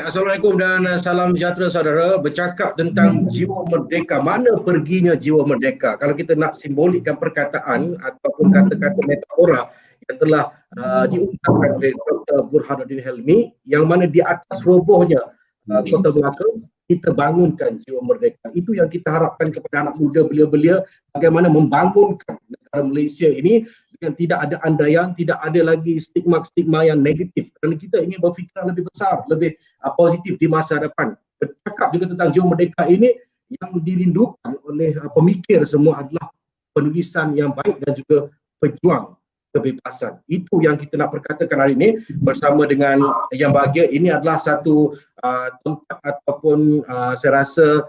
Assalamualaikum dan salam sejahtera saudara. Bercakap tentang jiwa merdeka, mana perginya jiwa merdeka? Kalau kita nak simbolikkan perkataan ataupun kata-kata metafora yang telah diungkapkan oleh Dr. Burhanuddin Helmi, yang mana di atas robohnya Kota Melaka, kita bangunkan jiwa merdeka. Itu yang kita harapkan kepada anak muda belia-belia, bagaimana membangunkan negara Malaysia ini dengan tidak ada andaian, tidak ada lagi stigma-stigma yang negatif. Kerana kita ingin berfikiran lebih besar, lebih positif di masa depan. Bercakap juga tentang jiwa merdeka ini, yang dirindukan oleh pemikir semua adalah penulisan yang baik dan juga pejuang kebebasan. Itu yang kita nak perkatakan hari ini bersama dengan yang bahagia. Ini adalah satu tempat ataupun saya rasa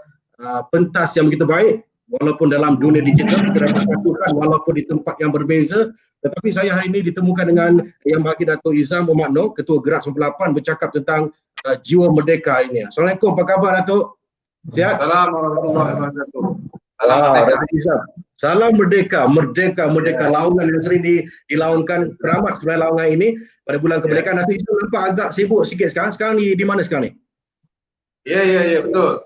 pentas yang begitu baik. Walaupun dalam dunia digital kita dapat satukan walaupun di tempat yang berbeza, tetapi saya hari ini ditemukan dengan yang bagi Dato' Izam Muhammad Noor, Ketua Gerak 98, bercakap tentang jiwa merdeka ini. Assalamualaikum, apa khabar Dato'? Sihat? Assalamualaikum warahmatullahi wabarakatuh. Salam Dato' Izam. Salam merdeka, merdeka, laungan yang sering dilaungkan keramat sebenarnya laungan ini pada bulan kemerdekaan. Dato' Izam nampak agak sibuk sikit sekarang. Sekarang di mana sekarang ni? Ya, betul.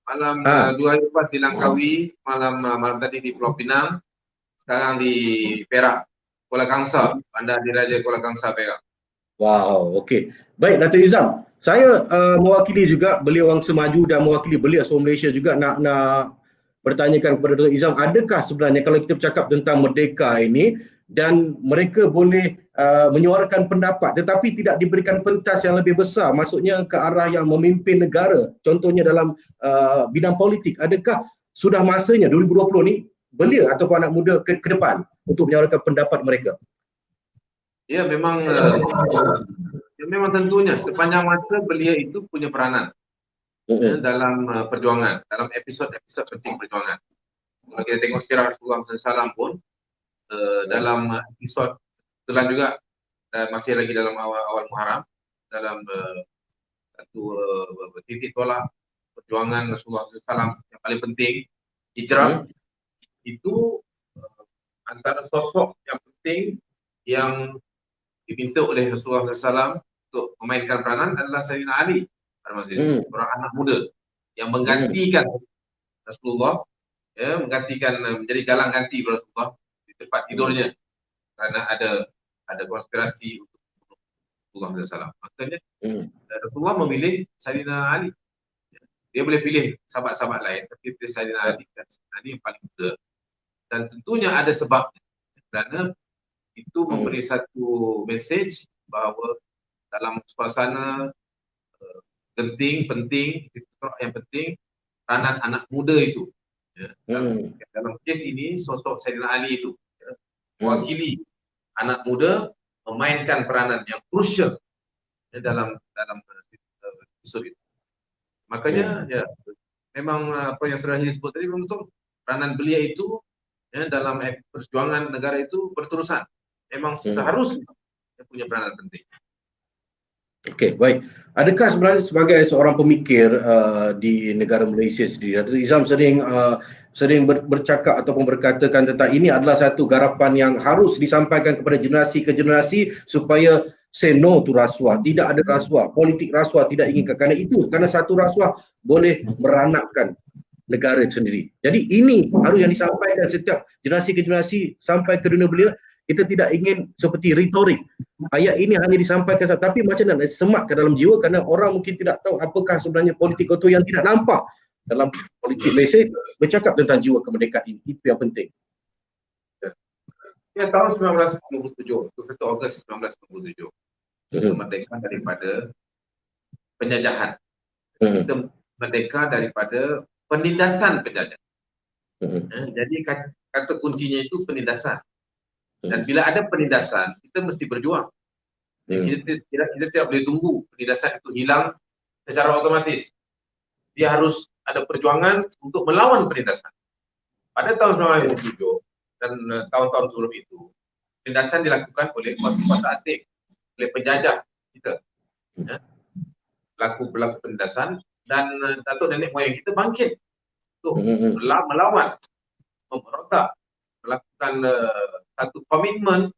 Malam 2 hari lepas di Langkawi, malam tadi di Pulau Pinang, sekarang di Perak, Kuala Kangsar, Bandar Diraja Kuala Kangsar, Perak. Wow, okey. Baik Dato' Izam, saya mewakili juga beliau Wangsa Maju dan mewakili beliau seluruh Malaysia juga nak bertanyakan kepada Dato' Izam, adakah sebenarnya kalau kita bercakap tentang merdeka ini dan mereka boleh menyuarakan pendapat tetapi tidak diberikan pentas yang lebih besar, maksudnya ke arah yang memimpin negara, contohnya dalam bidang politik, adakah sudah masanya 2020 ni belia ataupun anak muda ke depan untuk menyuarakan pendapat mereka? Ya, memang tentunya sepanjang masa belia itu punya peranan dalam perjuangan, dalam episod-episod penting perjuangan. Kalau kita tengok sirah Rasulullah SAW pun dalam episod kebetulan juga masih lagi dalam awal Muharram, dalam satu titik tolak perjuangan Rasulullah SAW yang paling penting, hijrah, itu antara sosok yang penting yang diminta oleh Rasulullah SAW untuk memainkan peranan adalah Sayyidina Ali, seorang anak muda yang menggantikan Rasulullah, menjadi galang ganti Rasulullah di tempat tidurnya kerana ada konspirasi untuk Rasulullah SAW. Makanya Rasulullah memilih Sayyidina Ali. Dia boleh pilih sahabat-sahabat lain, tapi pilih Sayyidina Ali, dan Sayyidina Ali yang paling muda. Dan tentunya ada sebabnya, kerana itu memberi satu mesej bahawa dalam suasana penting, yang penting peranan anak muda itu. Dalam kes ini sosok Sayyidina Ali itu mewakili anak muda memainkan peranan yang krusial dalam episod itu. Makanya memang apa yang sudah disebut tadi betul, peranan belia itu dalam perjuangan negara itu berterusan. Memang seharusnya punya peranan penting. Okey, baik. Adakah sebenarnya sebagai seorang pemikir di negara Malaysia sendiri, Dato' Izam sering bercakap ataupun berkatakan tentang ini adalah satu garapan yang harus disampaikan kepada generasi ke generasi supaya say no to rasuah. Tidak ada rasuah, politik rasuah tidak inginkan. Kerana satu rasuah boleh meranakkan negara sendiri. Jadi ini harus yang disampaikan setiap generasi ke generasi sampai ke dunia belia. Kita tidak ingin seperti retorik. Ayat ini hanya disampaikan, tapi macam mana semat ke dalam jiwa, kerana orang mungkin tidak tahu apakah sebenarnya politik itu yang tidak nampak dalam politik Malaysia bercakap tentang jiwa kemerdekaan ini. Itu yang penting. Ya, tahun 1997, 1 Ogos 1997, kita merdeka daripada penjajahan. Kita merdeka daripada penindasan penjajah. Jadi kata kuncinya itu penindasan. Dan bila ada penindasan, kita mesti berjuang. Kita tidak boleh tunggu penindasan itu hilang secara otomatis. Dia harus ada perjuangan untuk melawan penindasan. Pada tahun 1997 dan tahun-tahun sebelum itu, penindasan dilakukan oleh kuasa-kuasa asing, oleh penjajah kita. Berlaku penindasan, dan datuk nenek moyang kita bangkit untuk melawan, memberontak, melakukan satu komitmen,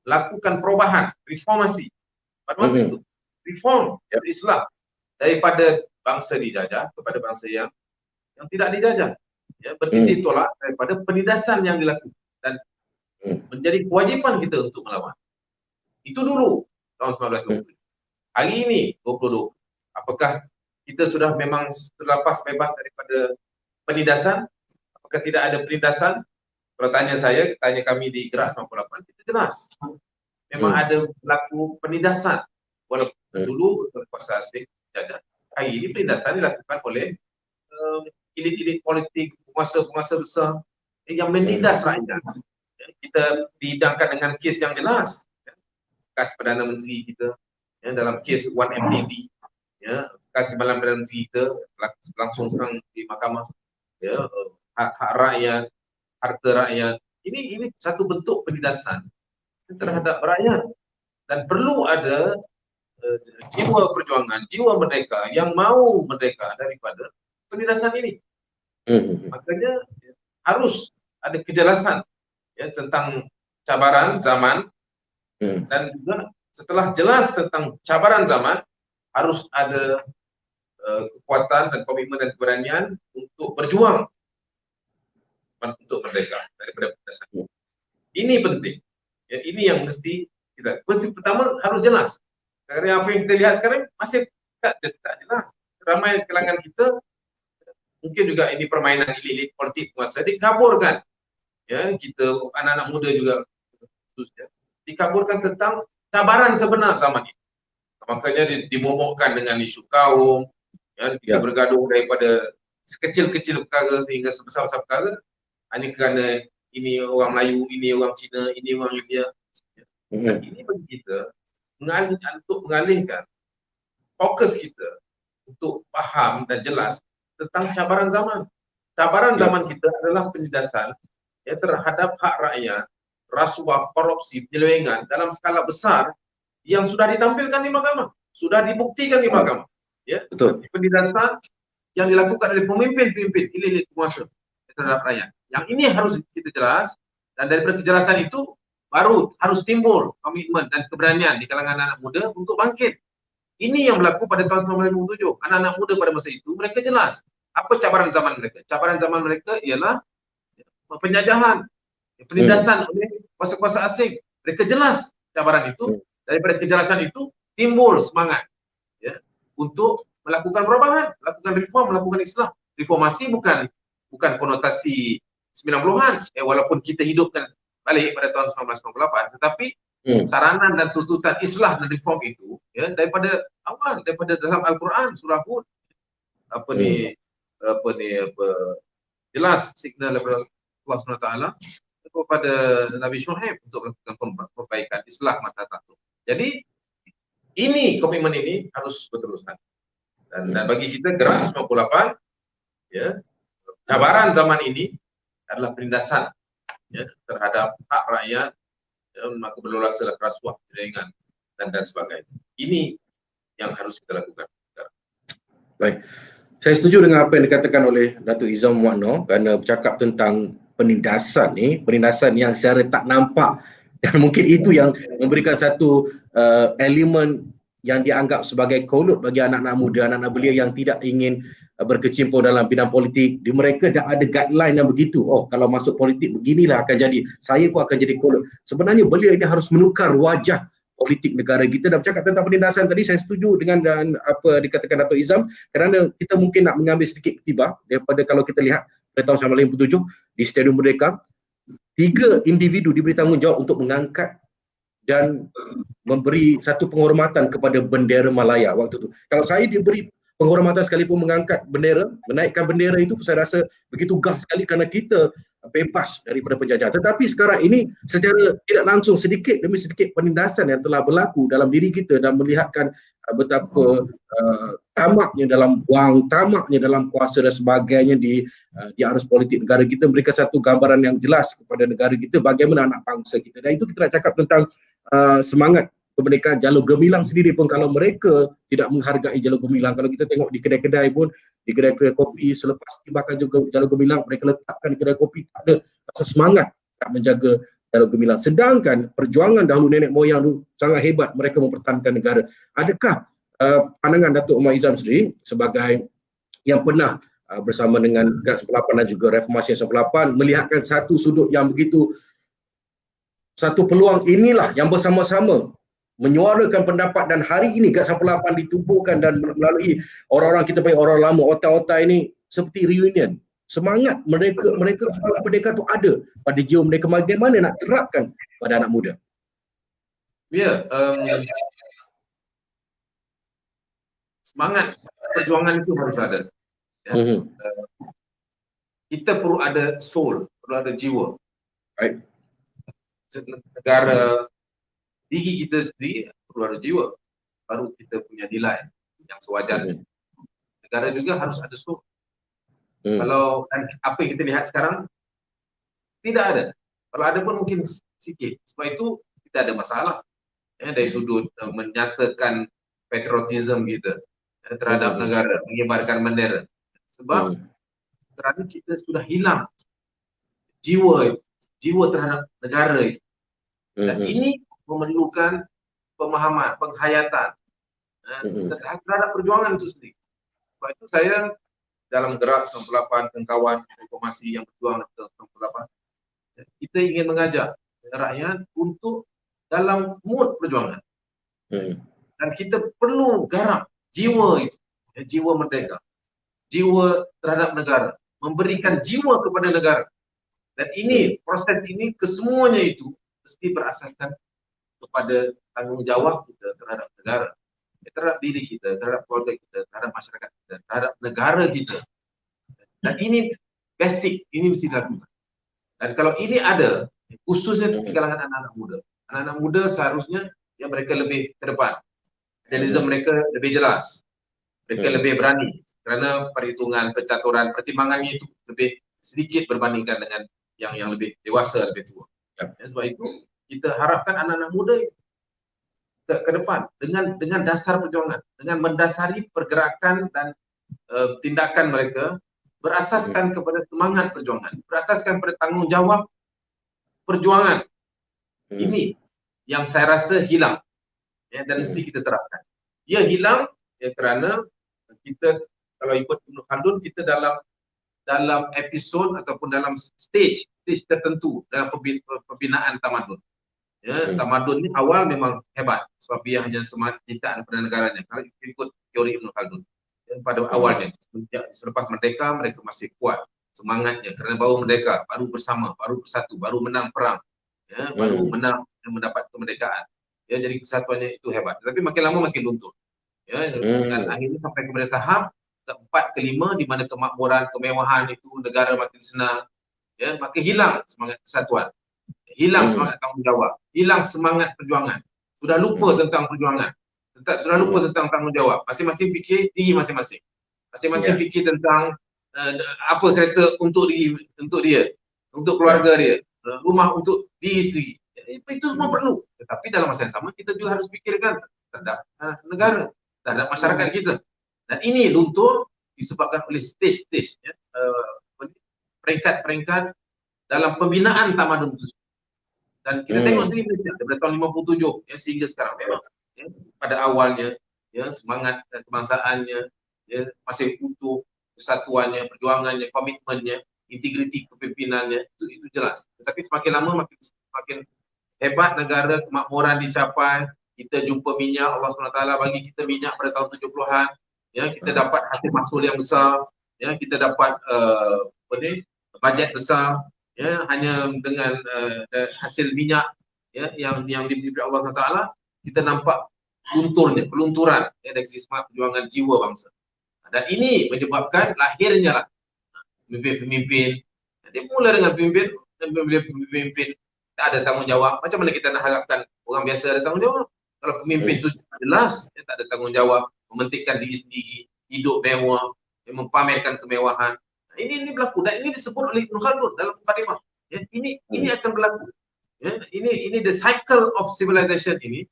lakukan perubahan, reformasi pada waktu itu. reform, Islam daripada bangsa dijajah kepada bangsa yang tidak dijajah. Ya, bertitik tolak daripada penindasan yang dilakukan dan menjadi kewajipan kita untuk melawan. Itu dulu tahun 1920. Hari ini 2020. Apakah kita sudah memang terlepas bebas daripada penindasan? Apakah tidak ada penindasan? Kalau tanya saya, tanya kami di Gerak 98, kita jelas. Memang ada berlaku penindasan. Walaupun dulu berkuasa asing jajah. Hari ini penindasan dilakukan oleh elit-elit politik, penguasa-penguasa besar yang menindas rakyat. Kita dihidangkan dengan kes yang jelas. Bekas Perdana Menteri kita dalam kes 1MDB. Bekas Timbalan Perdana Menteri kita langsung sekarang di mahkamah. Hak rakyat, harta rakyat. Ini satu bentuk penindasan terhadap rakyat. Dan perlu ada jiwa perjuangan, jiwa merdeka yang mau merdeka daripada penindasan ini. Makanya harus ada kejelasan tentang cabaran zaman dan juga setelah jelas tentang cabaran zaman harus ada kekuatan dan komitmen dan keberanian untuk berjuang untuk merdeka daripada penindasan. Ini penting. Ini yang mesti kita. Pertama harus jelas. Karena apa yang kita lihat sekarang masih tak jelas. Ramai kalangan kita, mungkin juga ini permainan elit politik penguasa, dikaburkan. Kita anak-anak muda juga khususnya dikaburkan tentang cabaran sebenar zaman ini. Makanya dimomokkan dengan isu kaum, kita bergaduh daripada sekecil-kecil perkara sehingga sebesar-besar perkara hanya kerana ini orang Melayu, ini orang Cina, ini orang India. Ini bagi kita untuk mengalihkan fokus kita untuk faham dan jelas tentang cabaran zaman. Cabaran zaman kita adalah penindasan terhadap hak rakyat, rasuah, korupsi, penyelewengan dalam skala besar yang sudah ditampilkan di mahkamah, sudah dibuktikan di mahkamah. Betul. Penindasan yang dilakukan oleh pemimpin-pemimpin elit penguasa terhadap rakyat. Yang ini harus kita jelas, dan daripada kejelasan itu baru harus timbul komitmen dan keberanian di kalangan anak muda untuk bangkit. Ini yang berlaku pada tahun 1997. Anak-anak muda pada masa itu mereka jelas apa cabaran zaman mereka. Cabaran zaman mereka ialah penjajahan, penindasan oleh kuasa-kuasa asing. Mereka jelas cabaran itu. Daripada kejelasan itu timbul semangat untuk melakukan perubahan, melakukan reform, melakukan Islam. Reformasi bukan konotasi 90-an, walaupun kita hidupkan balik pada tahun 1998, tetapi saranan dan tuntutan Islam dan reform itu daripada awal, daripada dalam Al-Quran surah Hud jelas signal daripada Allah SWT kepada Nabi Syuaib untuk melakukan perbaikan Islam masa datang. Jadi ini komitmen ini harus berterusan. Dan bagi kita Gerak 98 cabaran zaman ini adalah penindasan terhadap hak rakyat, maka berlolasa rasuah, penyelewengan dan sebagainya. Ini yang harus kita lakukan. Baik. Saya setuju dengan apa yang dikatakan oleh Datuk Izam Muakno kerana bercakap tentang penindasan yang secara tak nampak, dan mungkin itu yang memberikan satu elemen yang dianggap sebagai kolot bagi anak-anak muda, anak-anak belia yang tidak ingin berkecimpung dalam bidang politik. Di mereka dah ada guideline yang begitu. Oh, kalau masuk politik beginilah akan jadi. Saya pun akan jadi kolot. Sebenarnya belia ini harus menukar wajah politik negara kita. Dan bercakap tentang penindasan tadi, saya setuju dengan apa dikatakan Datuk Izam, kerana kita mungkin nak mengambil sedikit ketiba daripada kalau kita lihat pada tahun 1957 di Stadium Merdeka, 3 individu diberi tanggungjawab untuk mengangkat dan memberi satu penghormatan kepada bendera Malaya waktu itu. Kalau saya diberi penghormatan sekalipun mengangkat bendera, menaikkan bendera itu, saya rasa begitu gah sekali kerana kita bebas daripada penjajahan. Tetapi sekarang ini secara tidak langsung sedikit demi sedikit penindasan yang telah berlaku dalam diri kita dan melihatkan betapa tamaknya dalam wang, tamaknya dalam kuasa dan sebagainya di arus politik negara kita, memberikan satu gambaran yang jelas kepada negara kita bagaimana anak bangsa kita. Dan itu kita nak cakap tentang semangat kemerdekaan Jalur Gemilang sendiri pun, kalau mereka tidak menghargai Jalur Gemilang, kalau kita tengok di kedai-kedai pun, di kedai-kedai kopi selepas tibakan Jalur Gemilang, mereka letakkan di kedai kopi, tak ada rasa semangat nak menjaga Jalur Gemilang. Sedangkan perjuangan dahulu nenek moyang dulu sangat hebat, mereka mempertahankan negara. Adakah pandangan Datuk Umar Izam sendiri sebagai yang pernah bersama dengan Gerak 98 dan juga Reformasi 98 melihatkan satu sudut yang begitu, satu peluang inilah yang bersama-sama menyuarakan pendapat, dan hari ini Gerak 98 ditubuhkan dan melalui orang-orang kita panggil orang lama, otak-otak ini seperti reunion. Semangat mereka semangat merdeka tu ada pada jiwa mereka, bagaimana nak terapkan pada anak muda? Ya, semangat perjuangan itu harus ada. Ya. Kita perlu ada soul, perlu ada jiwa. Right. Negara, diri kita sendiri perlu ada jiwa, baru kita punya nilai yang sewajarnya. Negara juga harus ada soul. Kalau apa yang kita lihat sekarang tidak ada. Kalau ada pun mungkin sikit. Sebab itu kita ada masalah dari sudut menyatakan patriotism kita terhadap negara, mengibarkan bendera. Sebab kerana kita sudah hilang jiwa terhadap negara itu. Dan ini memerlukan pemahaman, penghayatan terhadap perjuangan itu sendiri. Sebab itu saya dalam Gerak 98, kawan Reformasi yang berjuang dalam 98, kita ingin mengajak rakyat untuk dalam mood perjuangan. Dan kita perlu garap jiwa itu, jiwa merdeka, jiwa terhadap negara, memberikan jiwa kepada negara. Dan ini, proses ini kesemuanya itu mesti berasaskan kepada tanggungjawab kita terhadap negara, terhadap diri kita, terhadap keluarga kita, terhadap masyarakat kita, terhadap negara kita. Dan ini basic, ini mesti dilakukan. Dan kalau ini ada, khususnya di kalangan anak-anak muda. Anak-anak muda seharusnya yang mereka lebih ke depan. Idealisme mereka lebih jelas. Mereka lebih berani. Kerana perhitungan, pencaturan, pertimbangannya itu lebih sedikit berbandingkan dengan yang lebih dewasa, lebih tua. Sebab itu, kita harapkan anak-anak muda ke depan dengan dasar perjuangan, dengan mendasari pergerakan dan tindakan mereka berasaskan kepada semangat perjuangan, berasaskan pada tanggungjawab perjuangan. Ini yang saya rasa hilang, dan mesti kita terapkan. Ia hilang kerana kita, kalau ikut Ibn Khaldun, kita dalam episod ataupun dalam stage tertentu dalam pembinaan tamadun. Tamadun ni awal memang hebat sebab ia hanya semangat ciptaan pada negaranya. Kalau ikut teori Ibn Khaldun, pada awalnya selepas merdeka mereka masih kuat semangatnya kerana baru merdeka, baru bersama, baru bersatu, baru menang perang, baru menang dan mendapat kemerdekaan. Jadi kesatuannya itu hebat. Tapi makin lama makin luntur. Dan akhirnya sampai kepada tahap ke-4, ke-5 di mana kemakmuran, kemewahan itu negara makin senang, makin hilang semangat kesatuan. Hilang semangat tanggungjawab, hilang semangat perjuangan. Sudah lupa tentang perjuangan, sudah lupa tentang tanggungjawab. Masing-masing fikir diri masing-masing. Masing-masing fikir tentang apa kereta untuk dia, untuk keluarga dia, rumah untuk diri sendiri. Itu semua perlu. Tetapi dalam masa yang sama kita juga harus fikirkan terhadap negara, terhadap masyarakat kita. Dan ini luntur disebabkan oleh stage-stage, peringkat-peringkat dalam pembinaan tamadun itu. Dan kita tengok sendiri Malaysia daripada tahun 57 sehingga sekarang memang pada awalnya semangat kebangsaannya masih utuh, kesatuannya, perjuangannya, komitmennya, integriti kepimpinannya itu jelas. Tetapi semakin lama makin hebat negara, kemakmuran dicapai, kita jumpa minyak, Allah SWT bagi kita minyak pada tahun 70-an, kita dapat hasil mahsul yang besar, kita dapat bajet besar, hanya dengan hasil minyak yang diberi Allah SWT, kita nampak pelunturan dari sisi semangat perjuangan jiwa bangsa. Dan ini menyebabkan lahirnya lah pemimpin. Dia mula dengan pemimpin tak ada tanggungjawab. Macam mana kita nak harapkan orang biasa ada tanggungjawab? Kalau pemimpin itu jelas tak ada tanggungjawab, mementingkan diri sendiri, hidup mewah, mempamerkan kemewahan. Ini berlaku dan ini disebut oleh Ibn Khaldun dalam mukadimah. Ini akan berlaku. Ini the cycle of civilization ini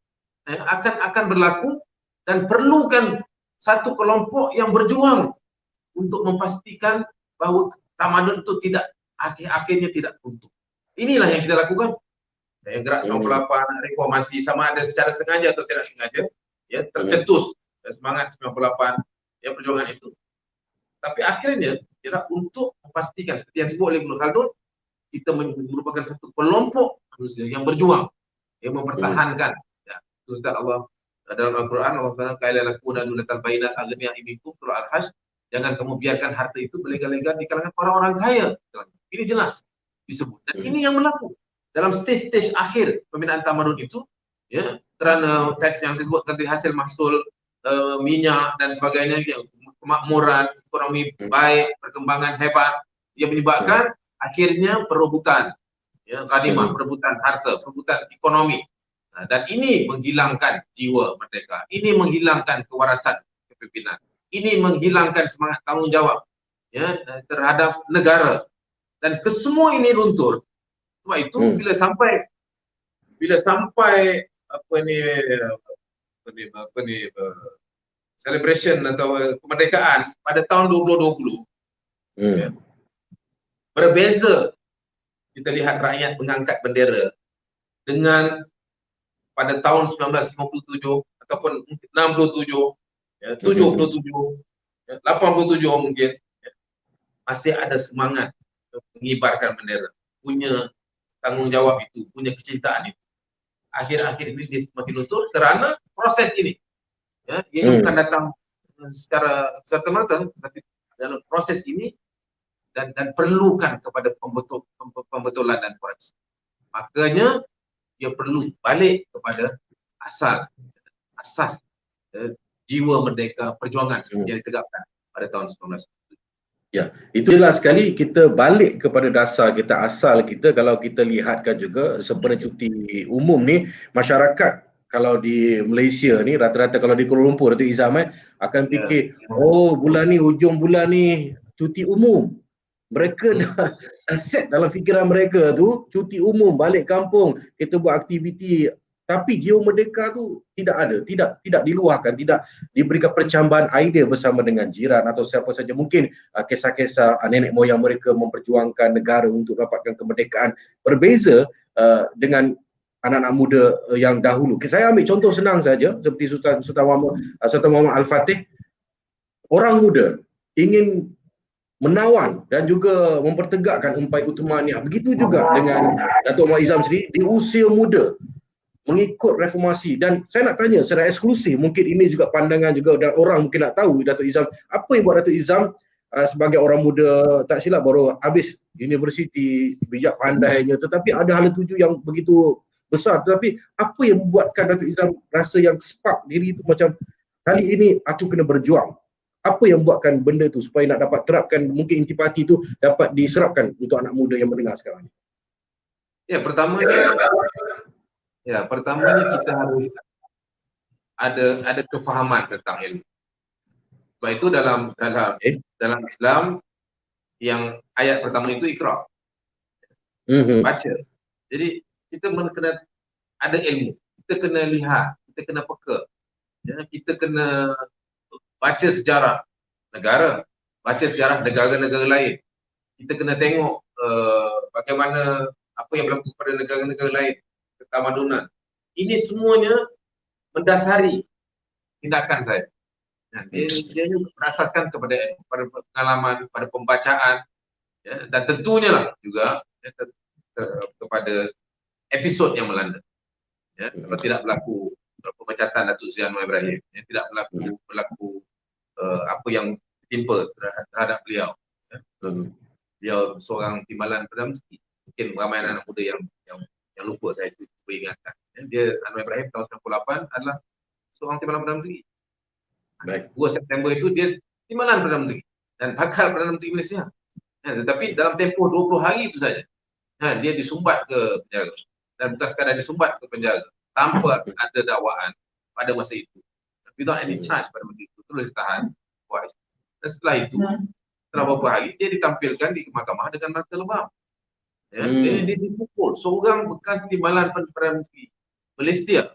akan berlaku dan perlukan satu kelompok yang berjuang untuk memastikan bahawa tamadun itu akhirnya tidak runtuh. Inilah yang kita lakukan. Gerak 98, reformasi, sama ada secara sengaja atau tidak sengaja, tercetus semangat 98 ya perjuangan itu. Tapi akhirnya kira untuk memastikan seperti yang disebut oleh Ibnu Khaldun, kita merupakan satu kelompok manusia yang berjuang, yang mempertahankan. Ya, Ustaz Allah dalam Al-Quran Allah Taala kailan lakuna dulatal bainat aghniyah minkum surah Al-Hajj, jangan kamu biarkan harta itu berlega-lega di kalangan orang-orang kaya. Ini jelas disebut. Dan ini yang berlaku dalam stage-stage akhir pembinaan tamadun itu, ya, kerana teks yang disebutkan dari hasil mahsul minyak dan sebagainya, kemakmuran, ekonomi baik, perkembangan hebat, yang menyebabkan akhirnya perebutan, ya, ghanimah, perebutan harta, perebutan ekonomi. Dan ini menghilangkan jiwa merdeka, ini menghilangkan kewarasan kepimpinan, ini menghilangkan semangat tanggungjawab, ya, terhadap negara. Dan kesemua ini luntur. Sebab itu bila sampai celebration atau kemerdekaan pada tahun 2020, ya, berbeza kita lihat rakyat mengangkat bendera dengan pada tahun 1957 ataupun 67, ya, 77, ya, 87 mungkin, ya, masih ada semangat mengibarkan bendera, punya tanggungjawab itu, punya kecintaan itu. Akhir-akhir ini dia semakin luntur kerana proses ini, ya, ia bukan datang secara serta-merta, tapi dalam proses ini dan perlukan kepada pembetulan dan koreksi. Makanya dia perlu balik kepada asas jiwa merdeka perjuangan yang ditegakkan pada tahun 19. Ya, itu jelas sekali kita balik kepada dasar kita, asal kita. Kalau kita lihatkan juga sempena cuti umum ni, masyarakat kalau di Malaysia ni rata-rata, kalau di Kuala Lumpur Datuk Izam akan fikir, oh bulan ni, hujung bulan ni cuti umum. Mereka dah set dalam fikiran mereka tu cuti umum, balik kampung, kita buat aktiviti. Tapi jiwa merdeka tu tidak ada, tidak diluahkan, tidak diberikan percambahan idea bersama dengan jiran atau siapa saja. Mungkin kisah-kisah nenek moyang mereka memperjuangkan negara untuk dapatkan kemerdekaan berbeza dengan anak-anak muda yang dahulu. Saya ambil contoh senang saja seperti Sultan Muhammad Al-Fatih. Orang muda ingin menawan dan juga mempertegakkan Umpai Uthmaniyah. Begitu juga dengan Datuk Muhammad Izam sendiri di usia muda mengikut reformasi. Dan saya nak tanya secara eksklusif, mungkin ini juga pandangan juga dan orang mungkin nak tahu Datuk Izam, apa yang buat Datuk Izam sebagai orang muda, tak silap baru habis universiti, bijak pandainya, tetapi ada hala tuju yang begitu besar. Tetapi apa yang membuatkan Datuk Izam rasa yang spark diri itu macam kali ini aku kena berjuang? Apa yang buatkan benda tu supaya nak dapat terapkan, mungkin intipati tu dapat diserapkan untuk anak muda yang mendengar sekarang ni? Pertamanya kita harus ada kefahaman tentang ilmu. Sebab itu dalam Islam yang ayat pertama itu Iqra. Baca. Jadi kita kena ada ilmu. Kita kena lihat, kita kena peka. Ya, kita kena baca sejarah negara, baca sejarah negara-negara lain. Kita kena tengok bagaimana apa yang berlaku pada negara-negara lain, ketamadunan. Ini semuanya mendasari tindakan saya. Dia berasaskan kepada pengalaman, pada pembacaan, ya, dan tentunya lah juga ya, kepada episod yang melanda. Ya, kalau tidak berlaku pemecatan Datuk Seri Anwar Ibrahim, ya, tidak berlaku apa yang timpa terhadap beliau. Ya. Beliau seorang timbalan Perdana Menteri. Mungkin ramai anak muda yang lupa saya itu ingatkan. Ya, dia Anwar Ibrahim tahun 98 adalah seorang timbalan Perdana Menteri. 2 September itu dia timbalan Perdana Menteri dan bakal Perdana Menteri Malaysia. Ya, tetapi dalam tempoh 20 hari itu saja, dia disumbat ke penjara. Dan bukan sekadar disumbat ke penjara, tanpa ada dakwaan pada masa itu. Without any charge pada masa itu, terus ditahan. Dan setelah itu, setelah beberapa hari, dia ditampilkan di mahkamah dengan mata lebam. Ya, dia dipukul. Seorang bekas timbalan Perdana Menteri Malaysia,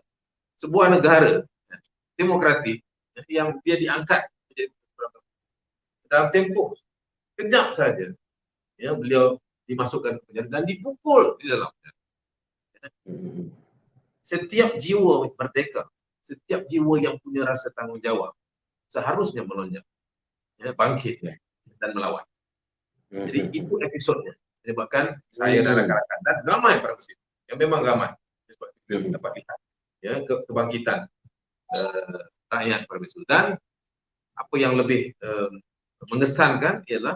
sebuah negara demokratik, yang dia diangkat menjadi dalam tempoh kejap saja, ya, beliau dimasukkan ke penjara dan dipukul di dalam. Setiap jiwa merdeka, setiap jiwa yang punya rasa tanggungjawab seharusnya melonjak, bangkit dan melawan. Jadi itu episodnya. Menyebabkan saya dan rakan-rakan dan ramai para muslim yang memang ramai sebab kita dapat lihat kebangkitan rakyat pada masa itu. Dan apa yang lebih mengesankan ialah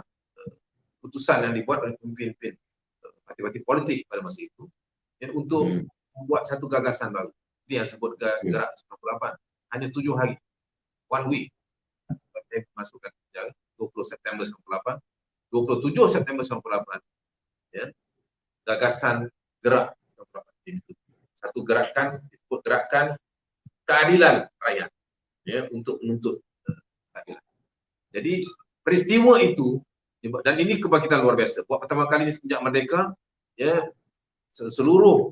putusan yang dibuat oleh pemimpin parti-parti politik pada masa itu untuk membuat satu gagasan baru. Ini yang disebut gerak 98. Hanya 7 hari, 1 week, saya masukkan 20 September 98, 27 September 98, gagasan gerak 98 itu. Satu gerakan disebut gerakan keadilan rakyat, untuk menuntut keadilan. Jadi peristiwa itu, dan ini kebangkitan luar biasa. Buat pertama kali ini sejak merdeka, seluruh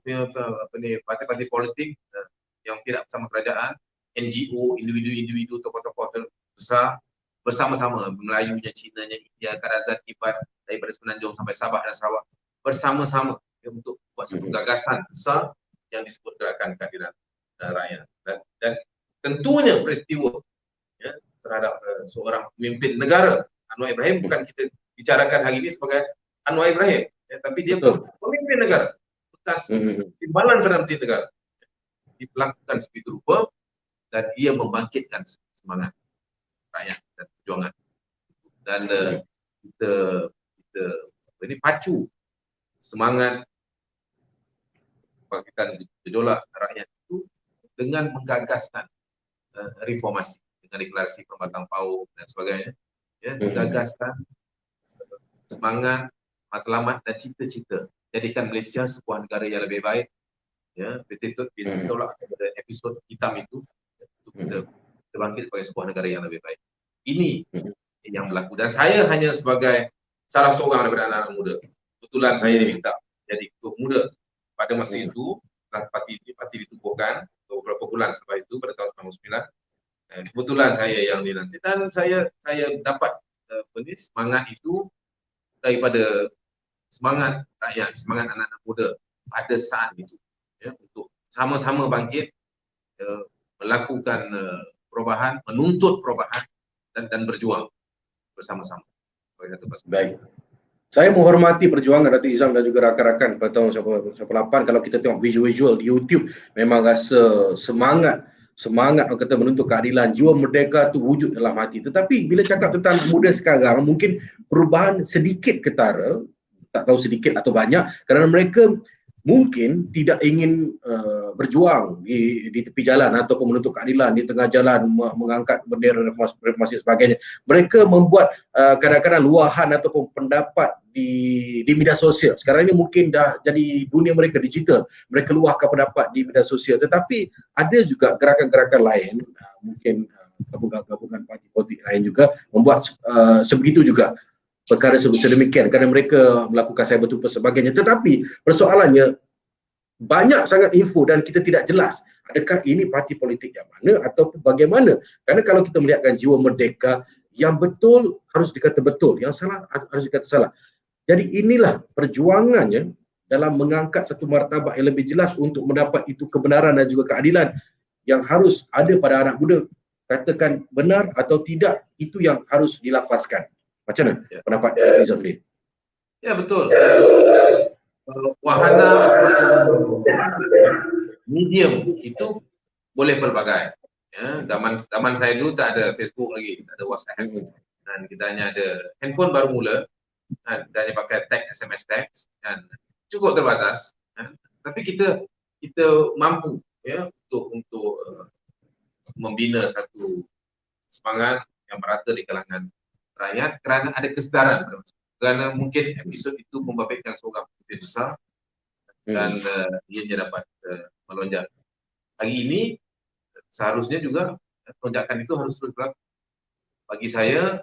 parti-parti politik yang tidak bersama kerajaan, NGO, individu-individu, tokoh-tokoh besar bersama-sama, Melayunya, Cinanya, India, Karazan, Iban, daripada Semenanjung sampai Sabah dan Sarawak, bersama-sama untuk buat satu gagasan besar yang disebut gerakan keadilan rakyat. Dan tentunya peristiwa terhadap seorang pemimpin negara, Anwar Ibrahim, bukan kita bicarakan hari ini sebagai Anwar Ibrahim, tapi dia pemimpin negara, bekas timbalan Perdana Menteri negara, diperlakukan sebegitu rupa dan ia membangkitkan semangat rakyat dan perjuangan. Dan kita ini pacu semangat kebangkitan gejolak rakyat itu dengan menggagaskan reformasi dengan deklarasi Permatang PAUD dan sebagainya, menggagaskan semangat, matlamat dan cita-cita jadikan Malaysia sebuah negara yang lebih baik. Kita tolak pada episod hitam itu untuk kita bangkit sebagai sebuah negara yang lebih baik. Ini yang berlaku dan saya hanya sebagai salah seorang daripada anak-anak muda. Kebetulan saya diminta jadi ketua muda pada masa itu setelah parti ditubuhkan beberapa bulan selepas itu pada tahun 99. Kebetulan saya yang dilantik dan saya dapat semangat itu daripada semangat rakyat, semangat anak-anak muda pada saat itu, untuk sama-sama bangkit, melakukan perubahan, menuntut perubahan dan berjuang bersama-sama. Baik. Saya menghormati perjuangan Datuk Izam dan juga rakan-rakan pada tahun 98. Kalau kita tengok visual di YouTube, memang rasa semangat orang kata menuntut keadilan, jiwa merdeka tu wujud dalam hati. Tetapi bila cakap tentang muda sekarang, mungkin perubahan sedikit ketara, tak tahu sedikit atau banyak, kerana mereka mungkin tidak ingin berjuang di tepi jalan ataupun menuntut keadilan di tengah jalan, mengangkat bendera reformasi sebagainya. Mereka membuat kadang-kadang luahan ataupun pendapat di media sosial. Sekarang ini mungkin dah jadi dunia mereka digital. Mereka luahkan pendapat di media sosial. Tetapi ada juga gerakan-gerakan lain, mungkin gabungan parti politik lain juga membuat sebegitu juga perkara sedemikian kerana mereka melakukan cyber tupas sebagainya. Tetapi persoalannya banyak sangat info dan kita tidak jelas adakah ini parti politik yang mana ataupun bagaimana. Kerana kalau kita melihatkan jiwa merdeka, yang betul harus dikata betul, yang salah harus dikata salah. Jadi inilah perjuangannya dalam mengangkat satu martabat yang lebih jelas untuk mendapat itu kebenaran dan juga keadilan yang harus ada pada anak muda. Katakan benar atau tidak, itu yang harus dilafazkan. Macam mana pendapat Izzuddin? Ya, betul. Wahana medium itu boleh pelbagai. Zaman saya dulu tak ada Facebook lagi, tak ada WhatsApp, dan kita hanya ada handphone baru mula, dan hanya pakai tag, SMS tag, dan cukup terbatas. Tapi kita mampu untuk membina satu semangat yang merata di kalangan rakyat kerana ada kesedaran. Kerana mungkin episod itu membabitkan seorang pemimpin besar dan ianya dapat melonjak. Hari ini seharusnya juga lonjakan itu harus terus berlaku. Bagi saya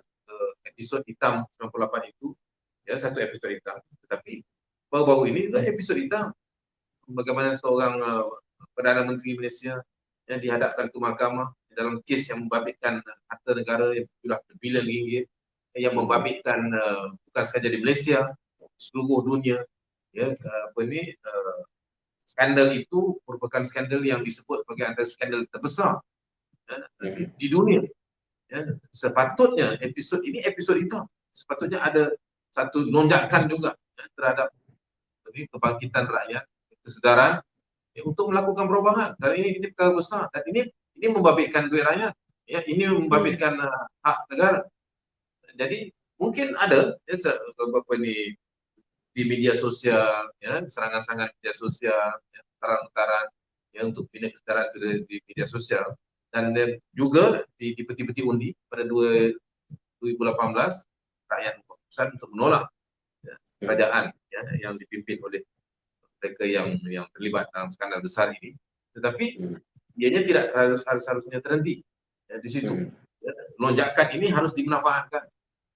episod hitam 98 itu satu episod hitam, tetapi baru-baru ini adalah episod hitam. Bagaimana seorang Perdana Menteri Malaysia yang dihadapkan ke mahkamah dalam kes yang membabitkan harta negara yang sudah berbilion ringgit, yang membabitkan bukan sahaja di Malaysia, seluruh dunia, skandal itu merupakan skandal yang disebut sebagai antara skandal terbesar di dunia. Sepatutnya episod itu sepatutnya ada satu lonjakan juga terhadap kebangkitan rakyat, kesedaran untuk melakukan perubahan. Dan ini perkara besar, dan ini membabitkan duit rakyat, ini membabitkan hak negara. Jadi mungkin ada di media sosial, serangan-serangan media sosial, utaran-utaran untuk bina kesedaran di media sosial. Dan juga di peti-peti undi pada 2018 rakyat memutuskan untuk menolak kerajaan yang dipimpin oleh mereka yang terlibat dalam skandal besar ini. Tetapi ianya tidak harusnya terhenti di situ. Lonjakan ini harus dimanfaatkan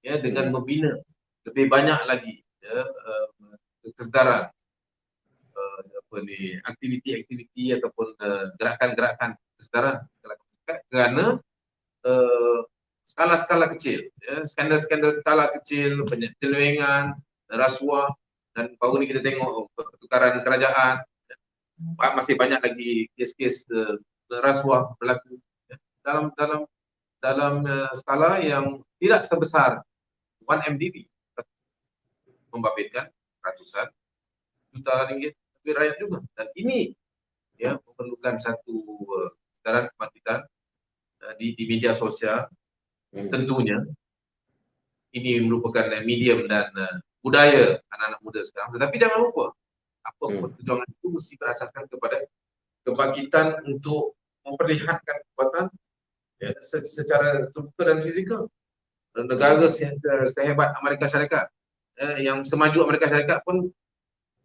dengan membina lebih banyak lagi kesedaran, aktiviti-aktiviti ataupun gerakan-gerakan kesedaran, kerana skala-skala kecil, skandal-skandal skala kecil, penyelewengan, rasuah, dan baru ni kita tengok pertukaran kerajaan, masih banyak lagi kes-kes rasuah berlaku dalam skala yang tidak sebesar 1 MDB, membabitkan ratusan juta ringgit bagi rakyat juga. Dan ini memerlukan satu kesedaran kebangkitan di media sosial. Tentunya ini merupakan medium dan budaya anak-anak muda sekarang. Tetapi jangan lupa, apa perjuangan itu mesti berasaskan kepada kebangkitan untuk memperlihatkan kekuatan secara struktur dan fizikal. Negara sehebat Amerika Syarikat, yang semaju Amerika Syarikat pun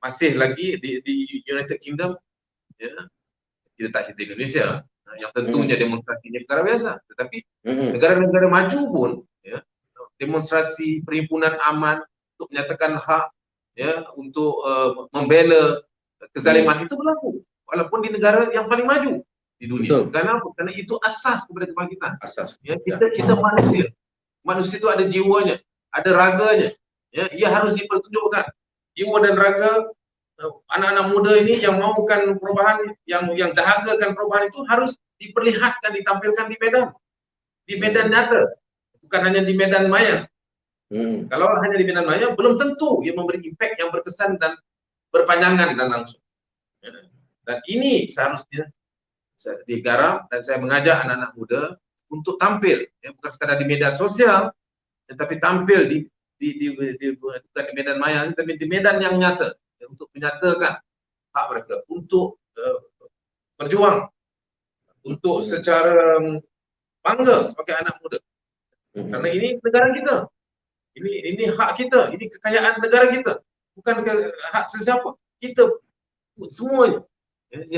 masih lagi di United Kingdom, kita tak cerita Indonesia, yang tentunya demonstrasinya perkara biasa. Tetapi negara-negara maju pun demonstrasi perhimpunan aman untuk menyatakan hak, untuk membela kezaliman itu berlaku walaupun di negara yang paling maju di dunia. Karena itu asas kepada kebangkitan. Kita manusia itu ada jiwanya, ada raganya, ia harus dipertunjukkan. Jiwa dan raga anak-anak muda ini yang maukan perubahan, yang dahagakan perubahan itu harus diperlihatkan, ditampilkan di medan nyata, bukan hanya di medan maya. Kalau hanya di medan maya, belum tentu ia memberi impak yang berkesan dan berpanjangan dan langsung. Dan ini seharusnya digarap, dan saya mengajak anak-anak muda untuk tampil, bukan sekadar di media sosial, tetapi tampil bukan di medan maya, tapi di medan yang nyata, untuk menyatakan hak mereka, untuk berjuang, untuk secara bangga sebagai anak muda. Karena ini negara kita, ini hak kita, ini kekayaan negara kita, bukan hak sesiapa. Kita semuanya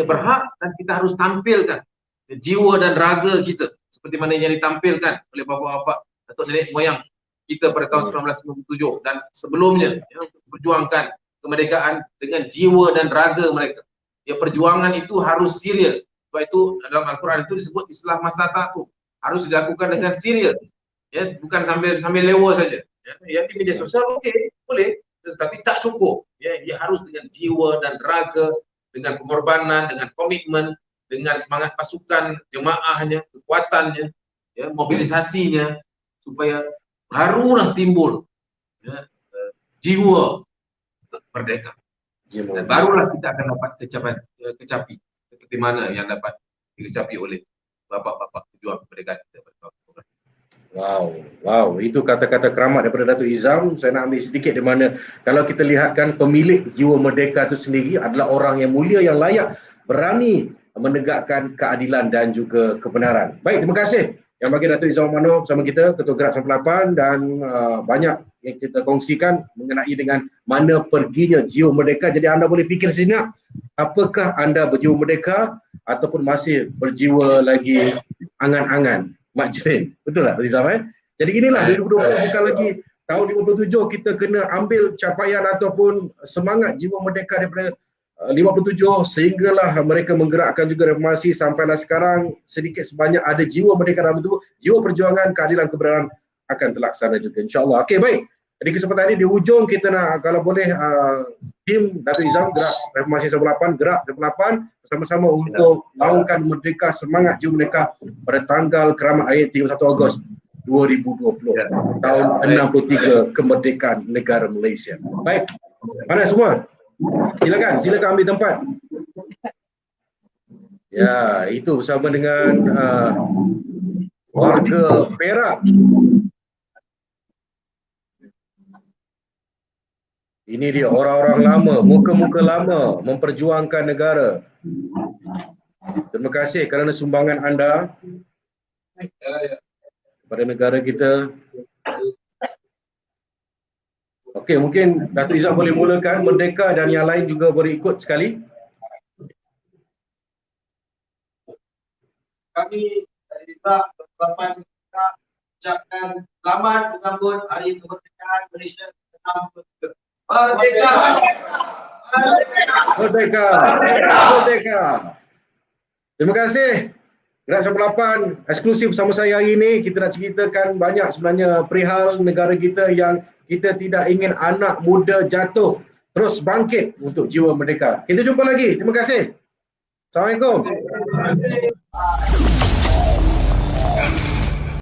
berhak, dan kita harus tampilkan jiwa dan raga kita seperti mana yang ditampilkan oleh bapa-bapa atau nenek moyang kita pada tahun 1997 dan sebelumnya, untuk memperjuangkan kemerdekaan dengan jiwa dan raga mereka. Perjuangan itu harus serius. Sebab itu dalam Al-Quran itu disebut Islah Masnata itu harus dilakukan dengan serius, bukan sambil lewa saja. Di media sosial boleh, tetapi tak cukup. Dia harus dengan jiwa dan raga, dengan pengorbanan, dengan komitmen, dengan semangat pasukan, jemaahnya, kekuatannya, mobilisasinya, supaya barulah timbul jiwa merdeka. Dan barulah kita akan dapat kecapi seperti mana yang dapat dicapai oleh bapak-bapak pejuang kemerdekaan kita. Wow, itu kata-kata keramat daripada Datuk Izam. Saya nak ambil sedikit di mana kalau kita lihatkan pemilik jiwa merdeka itu sendiri adalah orang yang mulia, yang layak, berani menegakkan keadilan dan juga kebenaran. Baik, terima kasih yang bagi Datuk Izam Mano bersama kita, Ketua Gerak 98, dan banyak yang kita kongsikan mengenai dengan mana perginya jiwa merdeka. Jadi anda boleh fikir sejenak, apakah anda berjiwa merdeka ataupun masih berjiwa lagi angan-angan Mak Jelin. Betul tak Izam? Jadi inilah 2020 bukan lagi tahun 57, kita kena ambil capaian ataupun semangat jiwa merdeka daripada 57 sehinggalah mereka menggerakkan juga reformasi sampailah sekarang. Sedikit sebanyak ada jiwa merdeka dalam itu, jiwa perjuangan keadilan kebenaran akan terlaksana juga, insya-Allah. Okey, baik. Jadi kesempatan ini di ujung kita nak kalau boleh tim Datuk Izam gerak Reformasi 98 gerak 98 bersama-sama untuk laungkan merdeka semangat jiwa merdeka pada tanggal keramat raya 31 Ogos 2020 tahun 63 kemerdekaan negara Malaysia. Baik. Mana semua? Silakan ambil tempat. Ya, itu bersama dengan warga Perak. Ini dia orang-orang lama, muka-muka lama memperjuangkan negara. Terima kasih kerana sumbangan anda pada negara kita. Okey, mungkin Datuk Izam boleh mulakan, Merdeka dan yang lain juga boleh ikut sekali. Kami dari Ibak Bapak kita ucapkan selamat menyambut Hari Kemerdekaan Malaysia ke-63. Merdeka! Merdeka! Merdeka! Terima kasih. Gerak 98 eksklusif sama saya hari ini. Kita nak ceritakan banyak sebenarnya perihal negara kita yang kita tidak ingin anak muda jatuh. Terus bangkit untuk jiwa merdeka. Kita jumpa lagi. Terima kasih. Assalamualaikum.